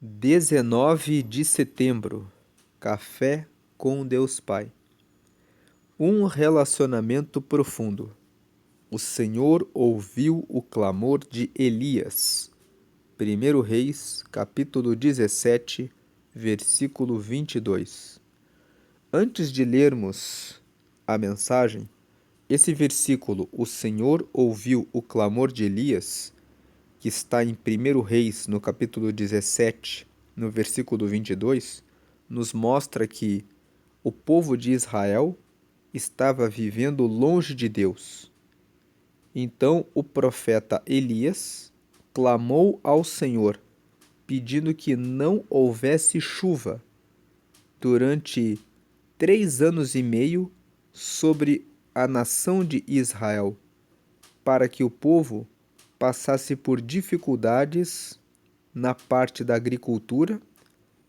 19 de setembro, Café com Deus Pai. Um relacionamento profundo. O Senhor ouviu o clamor de Elias. 1 Reis, capítulo 17, versículo 22. Antes de lermos a mensagem, esse versículo, o Senhor ouviu o clamor de Elias, que está em 1 Reis, no capítulo 17, no versículo 22, nos mostra que o povo de Israel estava vivendo longe de Deus. Então o profeta Elias clamou ao Senhor, pedindo que não houvesse chuva durante 3 anos e meio sobre a nação de Israel, para que o povo passasse por dificuldades na parte da agricultura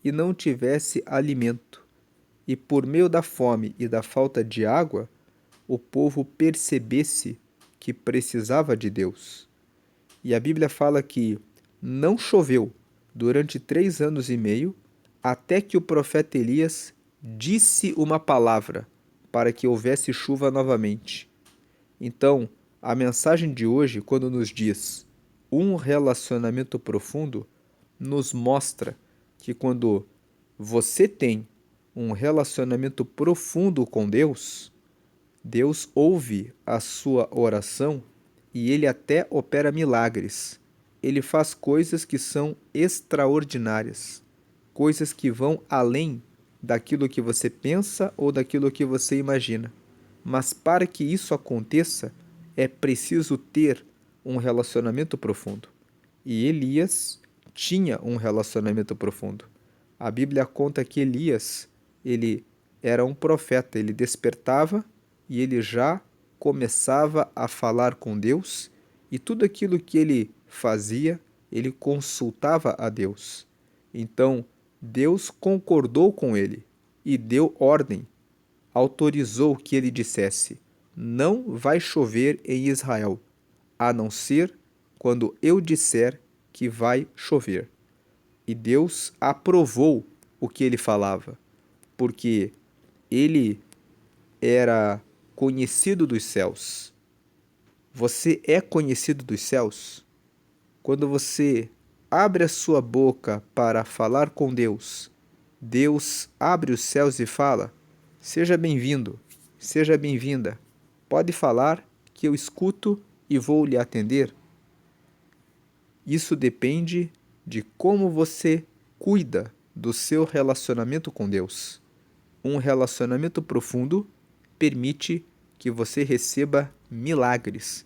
e não tivesse alimento. E por meio da fome e da falta de água, o povo percebesse que precisava de Deus. E a Bíblia fala que não choveu durante 3 anos e meio, até que o profeta Elias disse uma palavra para que houvesse chuva novamente. Então, a mensagem de hoje, quando nos diz um relacionamento profundo, nos mostra que quando você tem um relacionamento profundo com Deus, Deus ouve a sua oração e ele até opera milagres. Ele faz coisas que são extraordinárias, coisas que vão além daquilo que você pensa ou daquilo que você imagina. Mas para que isso aconteça, é preciso ter um relacionamento profundo. E Elias tinha um relacionamento profundo. A Bíblia conta que Elias, ele era um profeta, ele despertava e ele já começava a falar com Deus, e tudo aquilo que ele fazia, ele consultava a Deus. Então, Deus concordou com ele e deu ordem, autorizou que ele dissesse: não vai chover em Israel, a não ser quando eu disser que vai chover. E Deus aprovou o que ele falava, porque ele era conhecido dos céus. Você é conhecido dos céus? Quando você abre a sua boca para falar com Deus, Deus abre os céus e fala: seja bem-vindo, seja bem-vinda. Pode falar que eu escuto e vou lhe atender. Isso depende de como você cuida do seu relacionamento com Deus. Um relacionamento profundo permite que você receba milagres.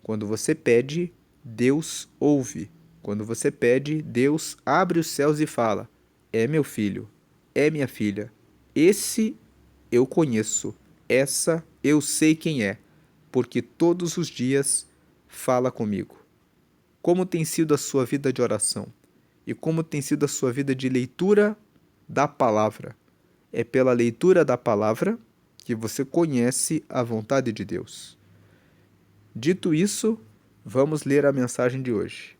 Quando você pede, Deus ouve. Quando você pede, Deus abre os céus e fala: é meu filho, é minha filha. Esse eu conheço, essa eu sei quem é, porque todos os dias fala comigo. Como tem sido a sua vida de oração? E como tem sido a sua vida de leitura da palavra? É pela leitura da palavra que você conhece a vontade de Deus. Dito isso, vamos ler a mensagem de hoje.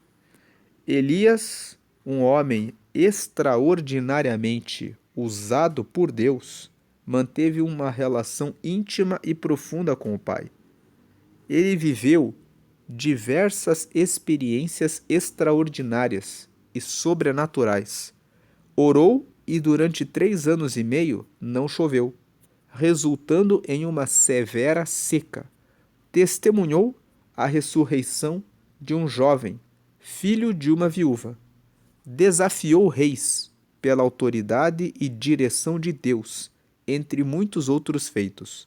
Elias, um homem extraordinariamente usado por Deus, manteve uma relação íntima e profunda com o Pai. Ele viveu diversas experiências extraordinárias e sobrenaturais. Orou e durante 3 anos e meio não choveu, resultando em uma severa seca. Testemunhou a ressurreição de um jovem, filho de uma viúva. Desafiou reis pela autoridade e direção de Deus, entre muitos outros feitos.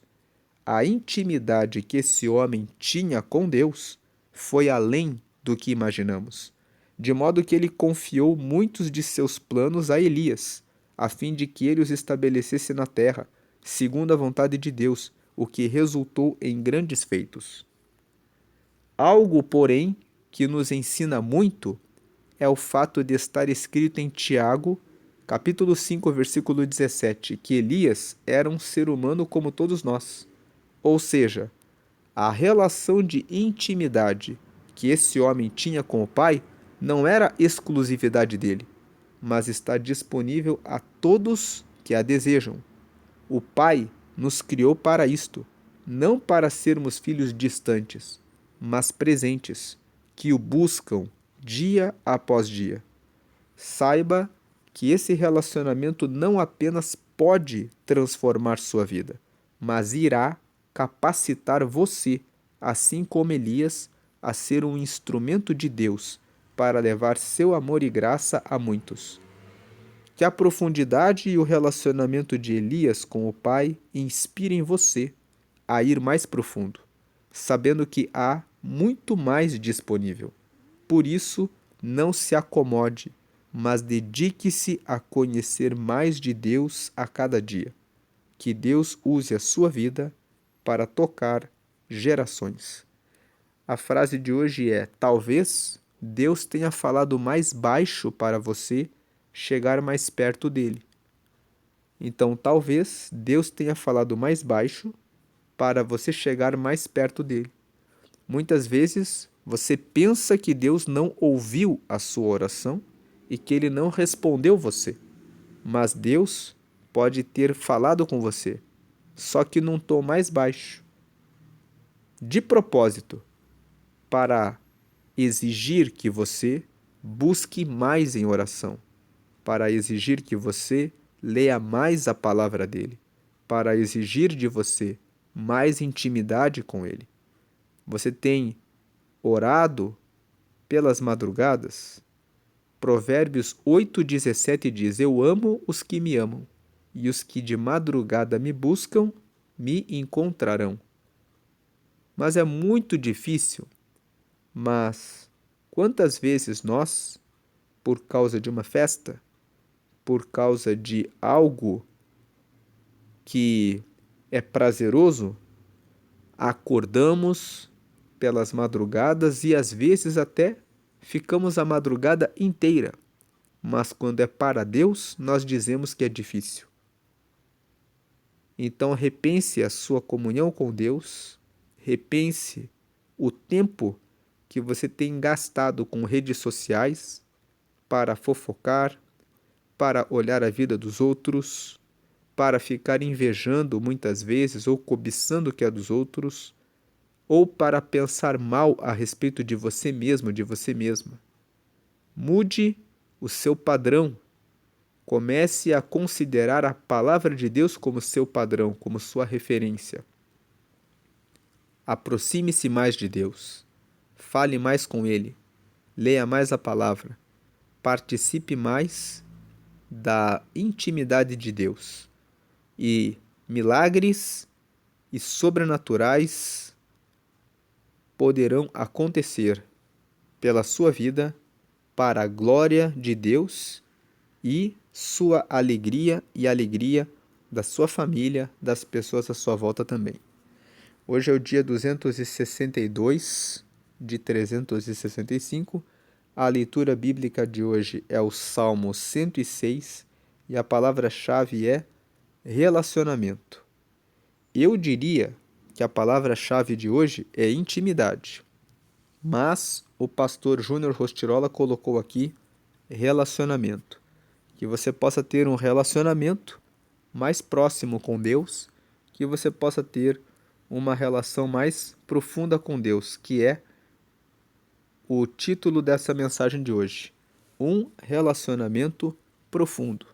A intimidade que esse homem tinha com Deus foi além do que imaginamos, de modo que ele confiou muitos de seus planos a Elias, a fim de que ele os estabelecesse na terra, segundo a vontade de Deus, o que resultou em grandes feitos. Algo, porém, que nos ensina muito é o fato de estar escrito em Tiago, capítulo 5, versículo 17, que Elias era um ser humano como todos nós. Ou seja, a relação de intimidade que esse homem tinha com o Pai não era exclusividade dele, mas está disponível a todos que a desejam. O Pai nos criou para isto, não para sermos filhos distantes, mas presentes, que o buscam dia após dia. Saiba que esse relacionamento não apenas pode transformar sua vida, mas irá capacitar você, assim como Elias, a ser um instrumento de Deus para levar seu amor e graça a muitos. Que a profundidade e o relacionamento de Elias com o Pai inspirem você a ir mais profundo, sabendo que há muito mais disponível. Por isso, não se acomode, mas dedique-se a conhecer mais de Deus a cada dia. Que Deus use a sua vida para tocar gerações. A frase de hoje é: talvez Deus tenha falado mais baixo para você chegar mais perto dele. Então, talvez Deus tenha falado mais baixo para você chegar mais perto dele. Muitas vezes você pensa que Deus não ouviu a sua oração e que ele não respondeu você, mas Deus pode ter falado com você, só que num tom mais baixo, de propósito, para exigir que você busque mais em oração, para exigir que você leia mais a palavra dele, para exigir de você mais intimidade com ele. Você tem orado pelas madrugadas? Provérbios 8,17 diz: eu amo os que me amam, e os que de madrugada me buscam, me encontrarão. Mas é muito difícil. Mas quantas vezes nós, por causa de uma festa, por causa de algo que é prazeroso, acordamos pelas madrugadas e às vezes até ficamos a madrugada inteira, mas quando é para Deus, nós dizemos que é difícil. Então repense a sua comunhão com Deus, repense o tempo que você tem gastado com redes sociais para fofocar, para olhar a vida dos outros, para ficar invejando muitas vezes ou cobiçando o que é dos outros, ou para pensar mal a respeito de você mesmo, de você mesma. Mude o seu padrão. Comece a considerar a palavra de Deus como seu padrão, como sua referência. Aproxime-se mais de Deus. Fale mais com Ele. Leia mais a palavra. Participe mais da intimidade de Deus. E milagres e sobrenaturais poderão acontecer pela sua vida para a glória de Deus e sua alegria e a alegria da sua família, das pessoas à sua volta também. Hoje é o dia 262 de 365. A leitura bíblica de hoje é o Salmo 106 e a palavra-chave é relacionamento. Eu diria que a palavra-chave de hoje é intimidade, mas o pastor Júnior Rostirola colocou aqui relacionamento. Que você possa ter um relacionamento mais próximo com Deus, que você possa ter uma relação mais profunda com Deus, que é o título dessa mensagem de hoje. Um relacionamento profundo.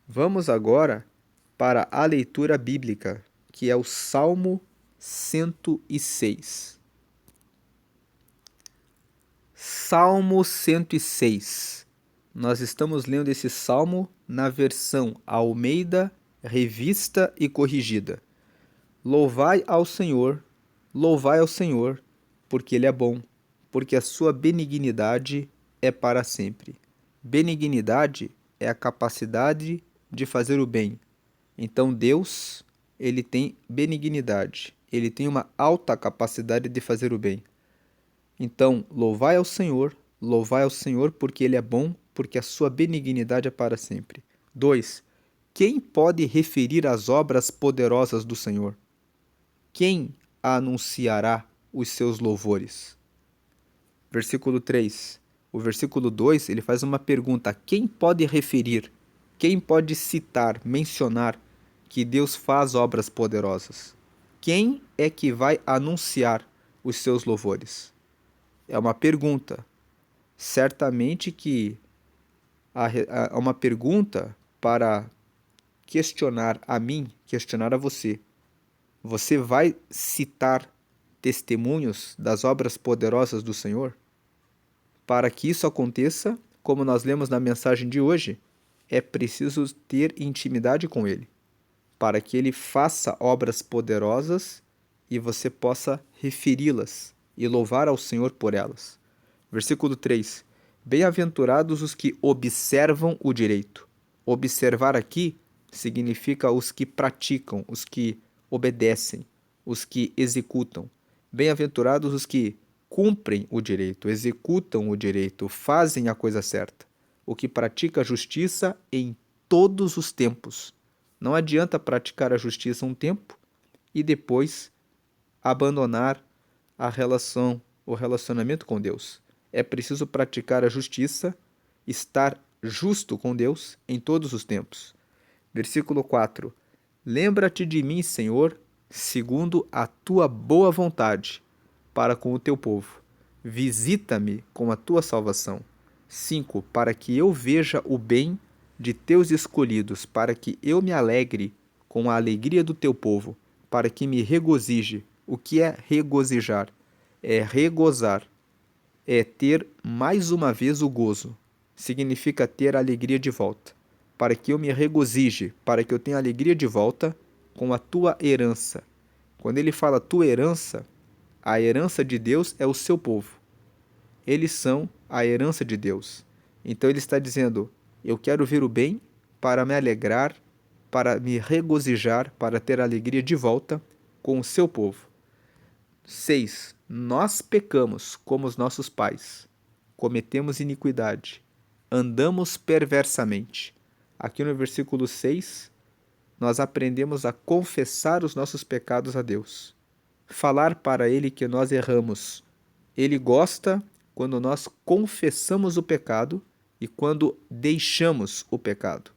Vamos agora para a leitura bíblica, que é o Salmo 106. Salmo 106. Nós estamos lendo esse salmo na versão Almeida, Revista e Corrigida. Louvai ao Senhor, porque Ele é bom, porque a sua benignidade é para sempre. Benignidade é a capacidade de fazer o bem. Então Deus, Ele tem benignidade, Ele tem uma alta capacidade de fazer o bem. Então, louvai ao Senhor, porque Ele é bom, porque a sua benignidade é para sempre. 2. Quem pode referir as obras poderosas do Senhor? Quem anunciará os seus louvores? Versículo 3. O versículo 2, ele faz uma pergunta: quem pode referir, quem pode citar, mencionar que Deus faz obras poderosas? Quem é que vai anunciar os seus louvores? É uma pergunta. Certamente que há uma pergunta para questionar a mim, questionar a você. Você vai citar testemunhos das obras poderosas do Senhor? Para que isso aconteça, como nós lemos na mensagem de hoje, é preciso ter intimidade com Ele, para que Ele faça obras poderosas e você possa referi-las e louvar ao Senhor por elas. Versículo 3: Bem-aventurados os que observam o direito. Observar aqui significa os que praticam, os que obedecem, os que executam. Bem-aventurados os que cumprem o direito, executam o direito, fazem a coisa certa. O que pratica a justiça em todos os tempos. Não adianta praticar a justiça um tempo e depois abandonar o relacionamento com Deus. É preciso praticar a justiça, estar justo com Deus em todos os tempos. Versículo 4: Lembra-te de mim, Senhor, segundo a tua boa vontade, para com o teu povo. Visita-me com a tua salvação. 5. Para que eu veja o bem de teus escolhidos, para que eu me alegre com a alegria do teu povo, para que me regozije. O que é regozijar? É regozar, é ter mais uma vez o gozo. Significa ter a alegria de volta. Para que eu me regozije, para que eu tenha alegria de volta com a tua herança. Quando ele fala tua herança, a herança de Deus é o seu povo. Eles são a herança de Deus. Então ele está dizendo: eu quero ver o bem para me alegrar, para me regozijar, para ter alegria de volta com o seu povo. 6. Nós pecamos como os nossos pais. Cometemos iniquidade. Andamos perversamente. Aqui no versículo 6, nós aprendemos a confessar os nossos pecados a Deus. Falar para Ele que nós erramos. Ele gosta quando nós confessamos o pecado e quando deixamos o pecado.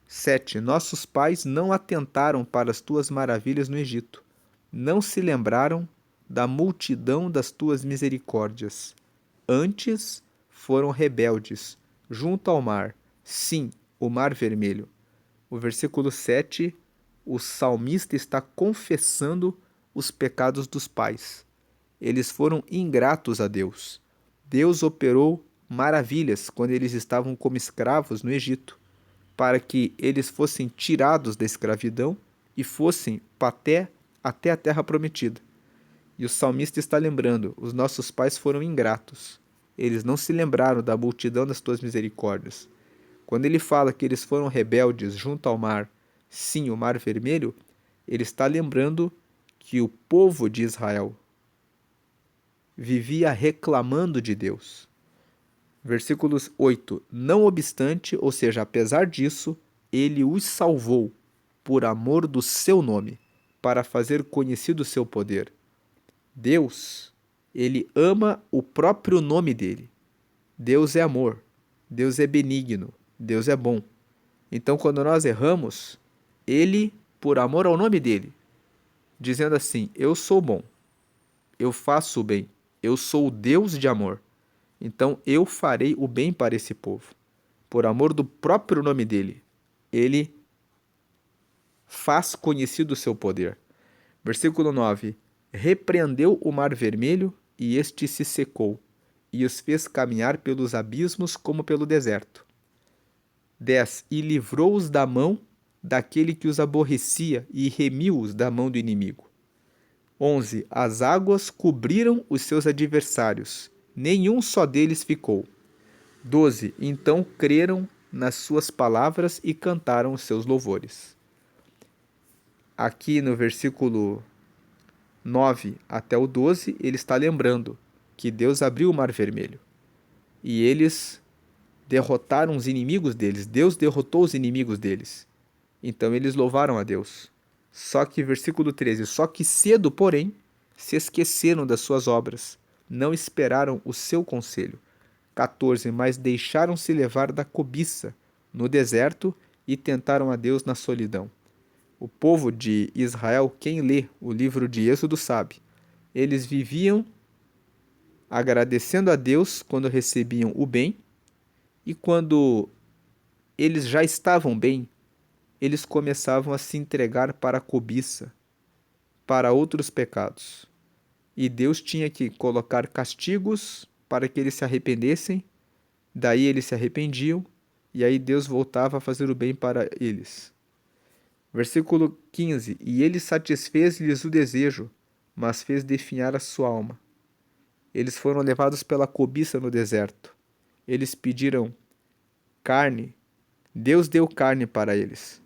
7. Nossos pais não atentaram para as tuas maravilhas no Egito. Não se lembraram da multidão das tuas misericórdias. Antes foram rebeldes, junto ao mar, sim, o mar vermelho. O versículo 7, o salmista está confessando os pecados dos pais. Eles foram ingratos a Deus. Deus operou maravilhas quando eles estavam como escravos no Egito, para que eles fossem tirados da escravidão e fossem até a terra prometida. E o salmista está lembrando: os nossos pais foram ingratos. Eles não se lembraram da multidão das tuas misericórdias. Quando ele fala que eles foram rebeldes junto ao mar, sim, o mar vermelho, ele está lembrando que o povo de Israel vivia reclamando de Deus. Versículos 8. Não obstante, ou seja, apesar disso, ele os salvou por amor do seu nome, para fazer conhecido o seu poder. Deus, ele ama o próprio nome dele. Deus é amor, Deus é benigno, Deus é bom. Então, quando nós erramos, ele, por amor ao nome dele, dizendo assim: eu sou bom, eu faço o bem, eu sou o Deus de amor. Então, eu farei o bem para esse povo. Por amor do próprio nome dele, ele faz conhecido o seu poder. Versículo 9. Repreendeu o mar vermelho, e este se secou, e os fez caminhar pelos abismos como pelo deserto. 10. E livrou-os da mão daquele que os aborrecia, e remiu-os da mão do inimigo. 11. As águas cobriram os seus adversários, nenhum só deles ficou. 12. Então creram nas suas palavras e cantaram os seus louvores. Aqui no versículo 9 até o 12, ele está lembrando que Deus abriu o mar vermelho e eles derrotaram os inimigos deles. Deus derrotou os inimigos deles. Então eles louvaram a Deus. Só que, versículo 13, só que cedo, porém, se esqueceram das suas obras, não esperaram o seu conselho. 14. Mas deixaram-se levar da cobiça no deserto e tentaram a Deus na solidão. O povo de Israel, quem lê o livro de Êxodo sabe, eles viviam agradecendo a Deus quando recebiam o bem, e quando eles já estavam bem, eles começavam a se entregar para a cobiça, para outros pecados. E Deus tinha que colocar castigos para que eles se arrependessem, daí eles se arrependiam, e aí Deus voltava a fazer o bem para eles. Versículo 15: E ele satisfez-lhes o desejo, mas fez definhar a sua alma. Eles foram levados pela cobiça no deserto. Eles pediram carne. Deus deu carne para eles.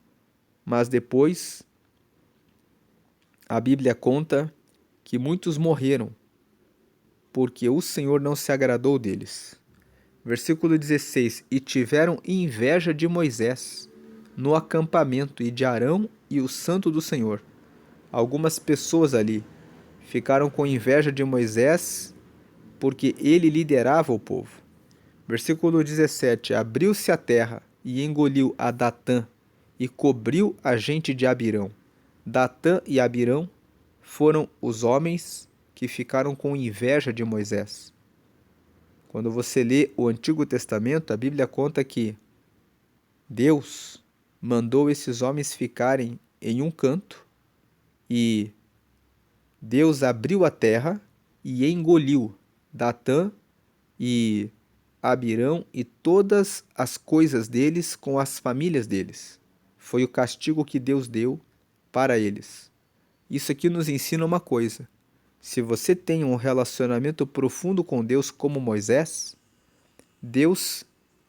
Mas depois, a Bíblia conta que muitos morreram, porque o Senhor não se agradou deles. Versículo 16: E tiveram inveja de Moisés no acampamento e de Arão e o santo do Senhor. Algumas pessoas ali ficaram com inveja de Moisés porque ele liderava o povo. Versículo 17: Abriu-se a terra e engoliu a Datã e cobriu a gente de Abirão. Datã e Abirão foram os homens que ficaram com inveja de Moisés. Quando você lê o Antigo Testamento, a Bíblia conta que Deus mandou esses homens ficarem em um canto e Deus abriu a terra e engoliu Datã e Abirão e todas as coisas deles com as famílias deles. Foi o castigo que Deus deu para eles. Isso aqui nos ensina uma coisa. Se você tem um relacionamento profundo com Deus como Moisés, Deus,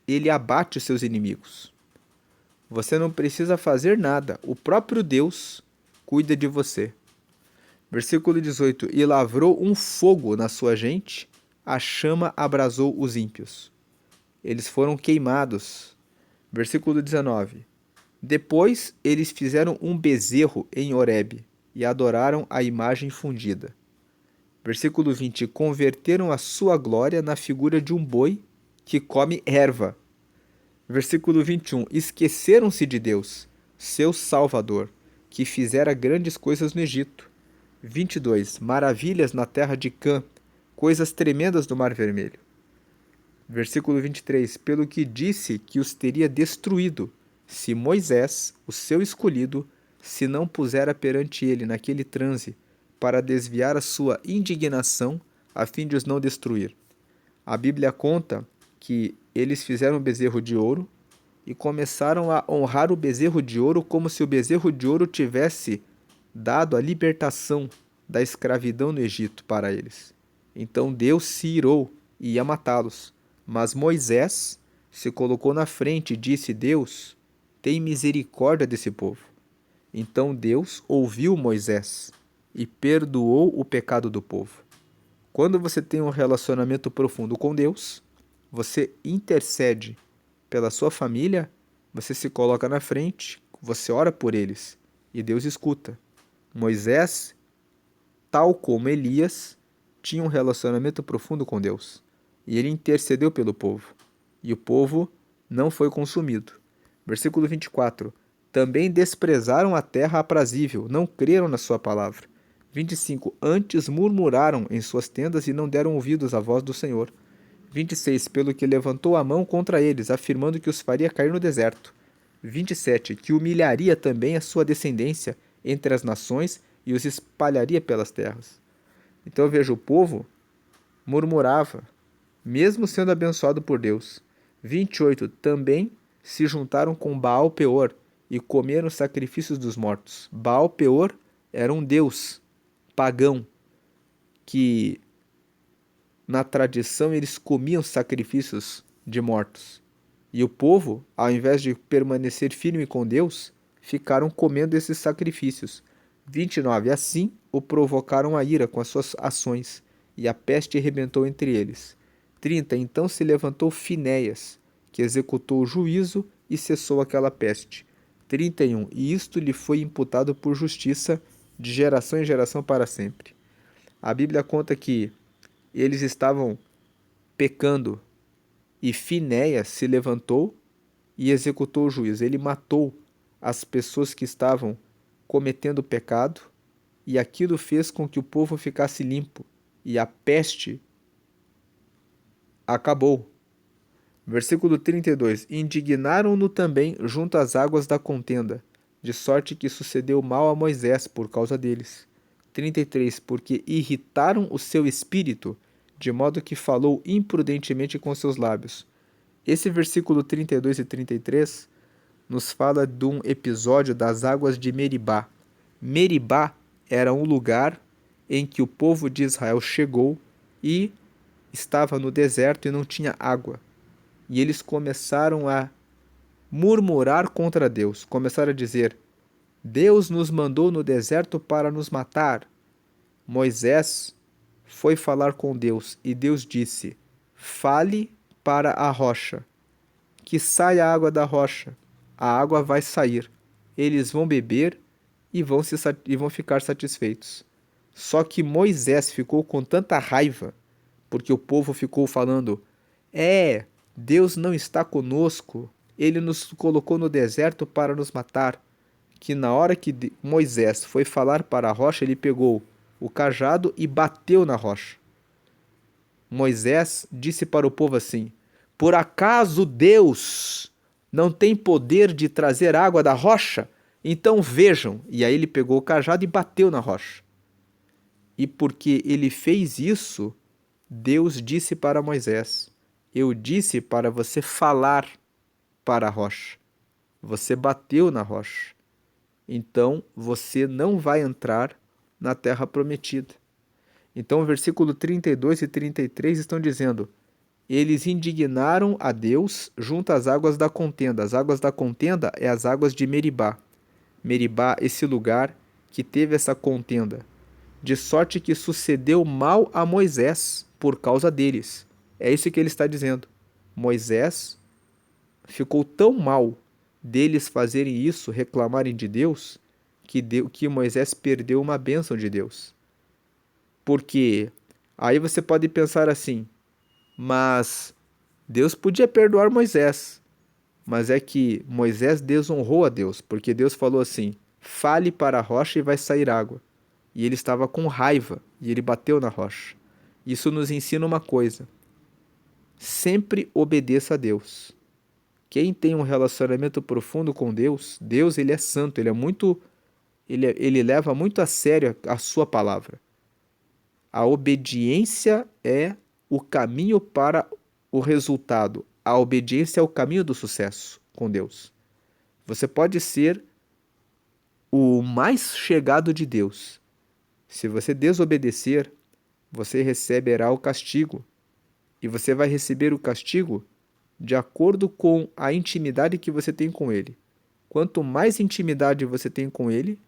ele abate os seus inimigos. Você não precisa fazer nada. O próprio Deus cuida de você. Versículo 18: E lavrou um fogo na sua gente, a chama abrasou os ímpios. Eles foram queimados. Versículo 19: Depois eles fizeram um bezerro em Horebe e adoraram a imagem fundida. Versículo 20: Converteram a sua glória na figura de um boi que come erva. Versículo 21: Esqueceram-se de Deus, seu Salvador, que fizera grandes coisas no Egito. 22: Maravilhas na terra de Cã, coisas tremendas do Mar Vermelho. Versículo 23: Pelo que disse que os teria destruído, se Moisés, o seu escolhido, se não pusera perante ele naquele transe, para desviar a sua indignação, a fim de os não destruir. A Bíblia conta que eles fizeram um bezerro de ouro e começaram a honrar o bezerro de ouro como se o bezerro de ouro tivesse dado a libertação da escravidão no Egito para eles. Então Deus se irou e ia matá-los. Mas Moisés se colocou na frente e disse: Deus, tem misericórdia desse povo. Então Deus ouviu Moisés e perdoou o pecado do povo. Quando você tem um relacionamento profundo com Deus, você intercede pela sua família, você se coloca na frente, você ora por eles e Deus escuta. Moisés, tal como Elias, tinha um relacionamento profundo com Deus e ele intercedeu pelo povo e o povo não foi consumido. Versículo 24: Também desprezaram a terra aprazível, não creram na sua palavra. 25: Antes murmuraram em suas tendas e não deram ouvidos à voz do Senhor. 26: Pelo que levantou a mão contra eles, afirmando que os faria cair no deserto. 27: Que humilharia também a sua descendência entre as nações e os espalharia pelas terras. Então veja, o povo murmurava, mesmo sendo abençoado por Deus. 28: Também se juntaram com Baal Peor e comeram os sacrifícios dos mortos. Baal Peor era um deus pagão que, na tradição, eles comiam sacrifícios de mortos. E o povo, ao invés de permanecer firme com Deus, ficaram comendo esses sacrifícios. 29. Assim o provocaram a ira com as suas ações, e a peste arrebentou entre eles. 30. Então se levantou Finéias, que executou o juízo e cessou aquela peste. 31. E isto lhe foi imputado por justiça de geração em geração para sempre. A Bíblia conta que eles estavam pecando E Finéias se levantou e executou o juízo. Ele matou as pessoas que estavam cometendo pecado, e aquilo fez com que o povo ficasse limpo, e a peste acabou. Versículo 32. Indignaram-no também junto às águas da contenda, de sorte que sucedeu mal a Moisés por causa deles. 33. Porque irritaram o seu espírito, de modo que falou imprudentemente com seus lábios. Esse versículo 32 e 33 nos fala de um episódio das águas de Meribá. Meribá era um lugar em que o povo de Israel chegou e estava no deserto e não tinha água. E eles começaram a murmurar contra Deus, começaram a dizer: Deus nos mandou no deserto para nos matar. Moisés foi falar com Deus e Deus disse: Fale para a rocha, que saia a água da rocha. A água vai sair. Eles vão beber e vão ficar satisfeitos. Só que Moisés ficou com tanta raiva, porque o povo ficou falando: Deus não está conosco, ele nos colocou no deserto para nos matar. Que na hora que Moisés foi falar para a rocha, ele pegou o cajado e bateu na rocha. Moisés disse para o povo assim: Por acaso Deus não tem poder de trazer água da rocha? Então vejam. E aí ele pegou o cajado e bateu na rocha. E porque ele fez isso, Deus disse para Moisés: Eu disse para você falar para a rocha. Você bateu na rocha. Então você não vai entrar na terra prometida. Então, o versículo 32 e 33 estão dizendo: Eles indignaram a Deus junto às águas da contenda. As águas da contenda é as águas de Meribá. Meribá, esse lugar que teve essa contenda. De sorte que sucedeu mal a Moisés por causa deles. É isso que ele está dizendo. Moisés ficou tão mal deles fazerem isso, reclamarem de Deus, que Moisés perdeu uma bênção de Deus. Porque aí você pode pensar assim: mas Deus podia perdoar Moisés. Mas é que Moisés desonrou a Deus, porque Deus falou assim: fale para a rocha e vai sair água. E ele estava com raiva e ele bateu na rocha. Isso nos ensina uma coisa: sempre obedeça a Deus. Quem tem um relacionamento profundo com Deus, Deus ele é santo, ele leva muito a sério a sua palavra. A obediência é o caminho para o resultado. A obediência é o caminho do sucesso com Deus. Você pode ser o mais chegado de Deus. Se você desobedecer, você receberá o castigo. E você vai receber o castigo de acordo com a intimidade que você tem com Ele. Quanto mais intimidade você tem com Ele,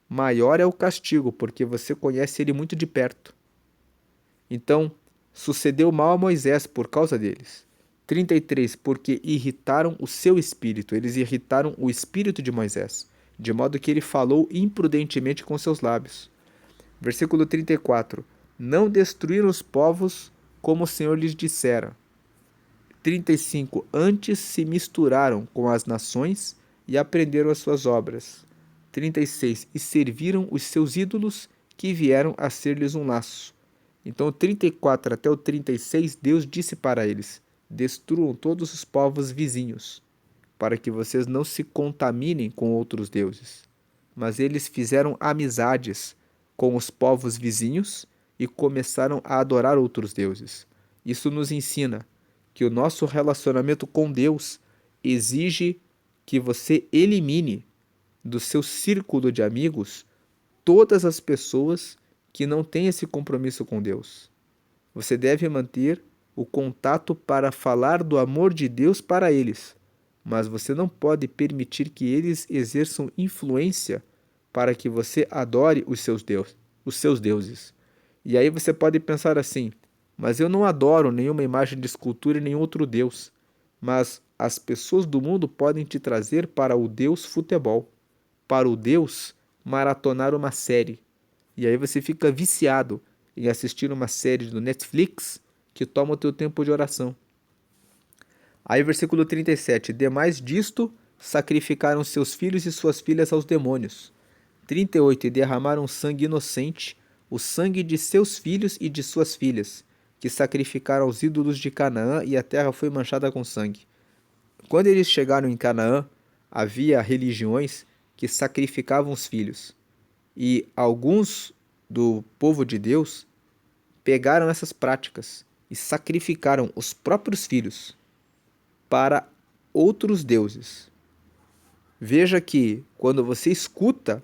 maior é o castigo, porque você conhece Ele muito de perto. Então, sucedeu mal a Moisés por causa deles. 33. Porque irritaram o seu espírito. Eles irritaram o espírito de Moisés, de modo que ele falou imprudentemente com seus lábios. Versículo 34. Não destruíram os povos como o Senhor lhes dissera. 35. Antes se misturaram com as nações e aprenderam as suas obras. 36. E serviram os seus ídolos, que vieram a ser-lhes um laço. Então, o 34 até o 36, Deus disse para eles: destruam todos os povos vizinhos, para que vocês não se contaminem com outros deuses. Mas eles fizeram amizades com os povos vizinhos e começaram a adorar outros deuses. Isso nos ensina que o nosso relacionamento com Deus exige que você elimine do seu círculo de amigos todas as pessoas que não têm esse compromisso com Deus. Você deve manter o contato para falar do amor de Deus para eles, mas você não pode permitir que eles exerçam influência para que você adore os seus deuses. E aí você pode pensar assim: mas eu não adoro nenhuma imagem de escultura e nenhum outro deus. Mas as pessoas do mundo podem te trazer para o Deus futebol, para o Deus maratonar uma série. E aí você fica viciado em assistir uma série do Netflix que toma o teu tempo de oração. Aí, versículo 37. Demais disto, sacrificaram seus filhos e suas filhas aos demônios. 38. E derramaram sangue inocente, o sangue de seus filhos e de suas filhas, que sacrificaram aos ídolos de Canaã, e a terra foi manchada com sangue. Quando eles chegaram em Canaã, havia religiões que sacrificavam os filhos. E alguns do povo de Deus pegaram essas práticas e sacrificaram os próprios filhos para outros deuses. Veja que quando você escuta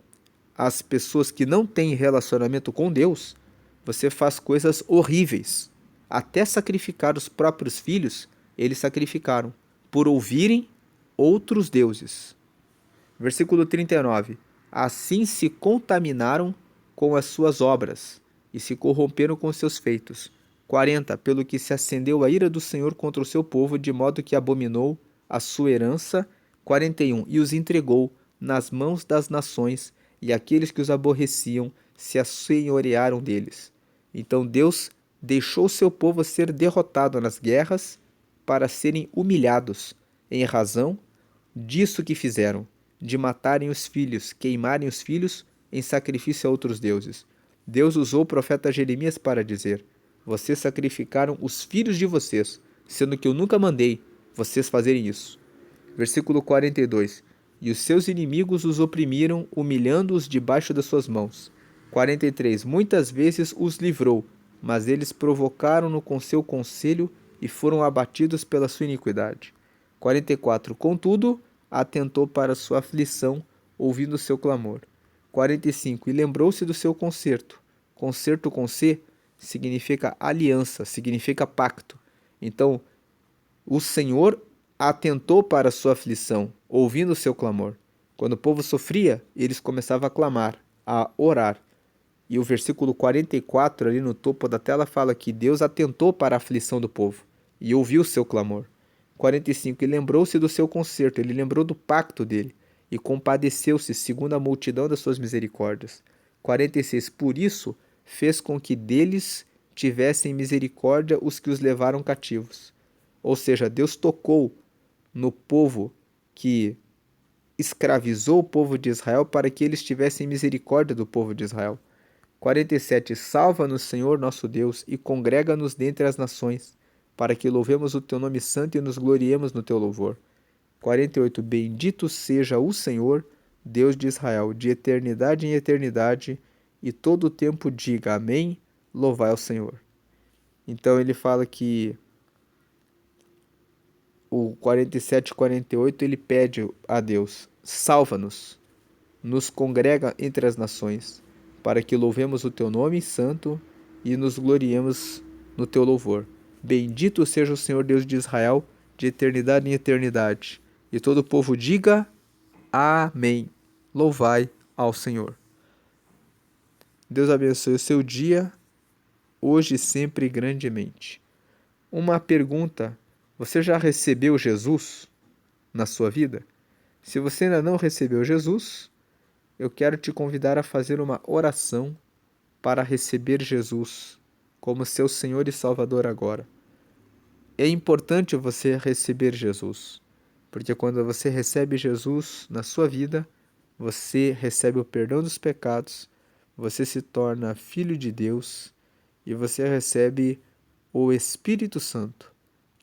as pessoas que não têm relacionamento com Deus, você faz coisas horríveis. Até sacrificar os próprios filhos, eles sacrificaram por ouvirem outros deuses. Versículo 39. Assim se contaminaram com as suas obras e se corromperam com seus feitos. 40. Pelo que se acendeu a ira do Senhor contra o seu povo, de modo que abominou a sua herança. 41. E os entregou nas mãos das nações, e aqueles que os aborreciam se assenhorearam deles. Então Deus deixou seu povo ser derrotado nas guerras para serem humilhados, em razão disso que fizeram, de matarem os filhos, queimarem os filhos em sacrifício a outros deuses. Deus usou o profeta Jeremias para dizer: vocês sacrificaram os filhos de vocês, sendo que eu nunca mandei vocês fazerem isso. Versículo 42. E os seus inimigos os oprimiram, humilhando-os debaixo das suas mãos. 43. Muitas vezes os livrou, mas eles provocaram-no com seu conselho e foram abatidos pela sua iniquidade. 44. Contudo, atentou para sua aflição, ouvindo o seu clamor. 45. E lembrou-se do seu concerto. Concerto com C significa aliança, significa pacto. Então, o Senhor atentou para a sua aflição, ouvindo o seu clamor. Quando o povo sofria, eles começavam a clamar, a orar. E o versículo 44, ali no topo da tela, fala que Deus atentou para a aflição do povo e ouviu o seu clamor. 45. E lembrou-se do seu concerto, ele lembrou do pacto dele e compadeceu-se segundo a multidão das suas misericórdias. 46. Por isso fez com que deles tivessem misericórdia os que os levaram cativos. Ou seja, Deus tocou no povo que escravizou o povo de Israel para que eles tivessem misericórdia do povo de Israel. 47. Salva-nos, Senhor nosso Deus, e congrega-nos dentre as nações, para que louvemos o teu nome santo e nos gloriemos no teu louvor. 48. Bendito seja o Senhor, Deus de Israel, de eternidade em eternidade, e todo o tempo diga amém, louvai ao Senhor. Então ele fala que o 47 e 48 ele pede a Deus: salva-nos, nos congrega entre as nações, para que louvemos o teu nome santo e nos gloriemos no teu louvor. Bendito seja o Senhor Deus de Israel, de eternidade em eternidade. E todo o povo diga amém. Louvai ao Senhor. Deus abençoe o seu dia, hoje e sempre grandemente. Uma pergunta: você já recebeu Jesus na sua vida? Se você ainda não recebeu Jesus, eu quero te convidar a fazer uma oração para receber Jesus como seu Senhor e Salvador agora. É importante você receber Jesus, porque quando você recebe Jesus na sua vida, você recebe o perdão dos pecados, você se torna filho de Deus e você recebe o Espírito Santo,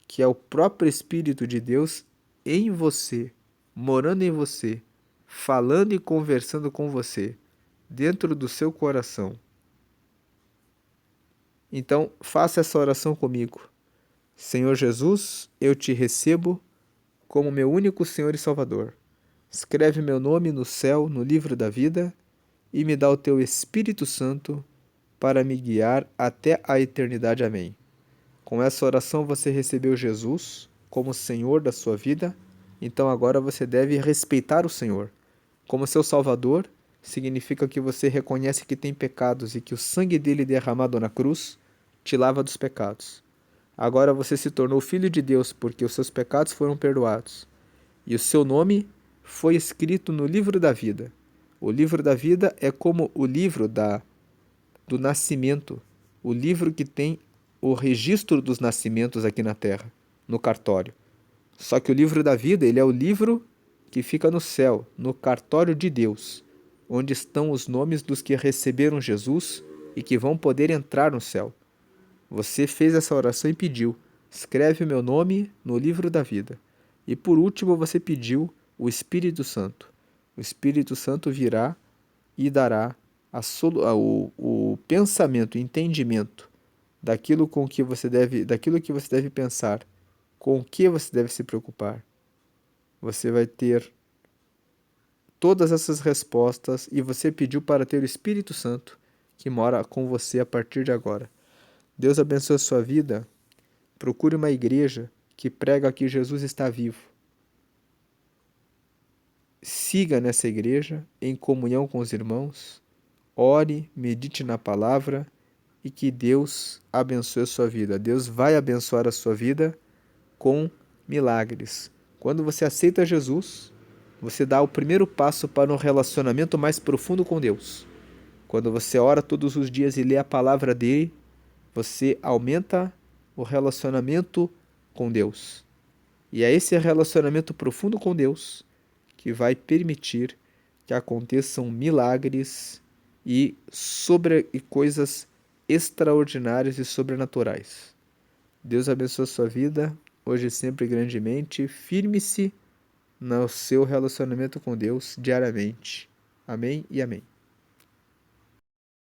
que é o próprio Espírito de Deus em você, morando em você, falando e conversando com você, dentro do seu coração. Então, faça essa oração comigo. Senhor Jesus, eu te recebo como meu único Senhor e Salvador. Escreve meu nome no céu, no livro da vida, e me dá o teu Espírito Santo para me guiar até a eternidade. Amém. Com essa oração você recebeu Jesus como Senhor da sua vida, então agora você deve respeitar o Senhor. Como seu Salvador, significa que você reconhece que tem pecados e que o sangue dele derramado na cruz te lava dos pecados. Agora você se tornou filho de Deus porque os seus pecados foram perdoados. E o seu nome foi escrito no livro da vida. O livro da vida é como o livro do nascimento, o livro que tem o registro dos nascimentos aqui na Terra, no cartório. Só que o livro da vida, ele é o livro que fica no céu, no cartório de Deus, onde estão os nomes dos que receberam Jesus e que vão poder entrar no céu. Você fez essa oração e pediu: escreve o meu nome no livro da vida. E por último, você pediu o Espírito Santo. O Espírito Santo virá e dará o pensamento, o entendimento daquilo que você deve pensar, com o que você deve se preocupar. Você vai ter todas essas respostas e você pediu para ter o Espírito Santo que mora com você a partir de agora. Deus abençoe a sua vida. Procure uma igreja que prega que Jesus está vivo. Siga nessa igreja em comunhão com os irmãos. Ore, medite na palavra e que Deus abençoe a sua vida. Deus vai abençoar a sua vida com milagres. Quando você aceita Jesus, você dá o primeiro passo para um relacionamento mais profundo com Deus. Quando você ora todos os dias e lê a palavra dele, você aumenta o relacionamento com Deus. E é esse relacionamento profundo com Deus que vai permitir que aconteçam milagres e coisas extraordinárias e sobrenaturais. Deus abençoe a sua vida, hoje e sempre grandemente. Firme-se no seu relacionamento com Deus diariamente. Amém e amém.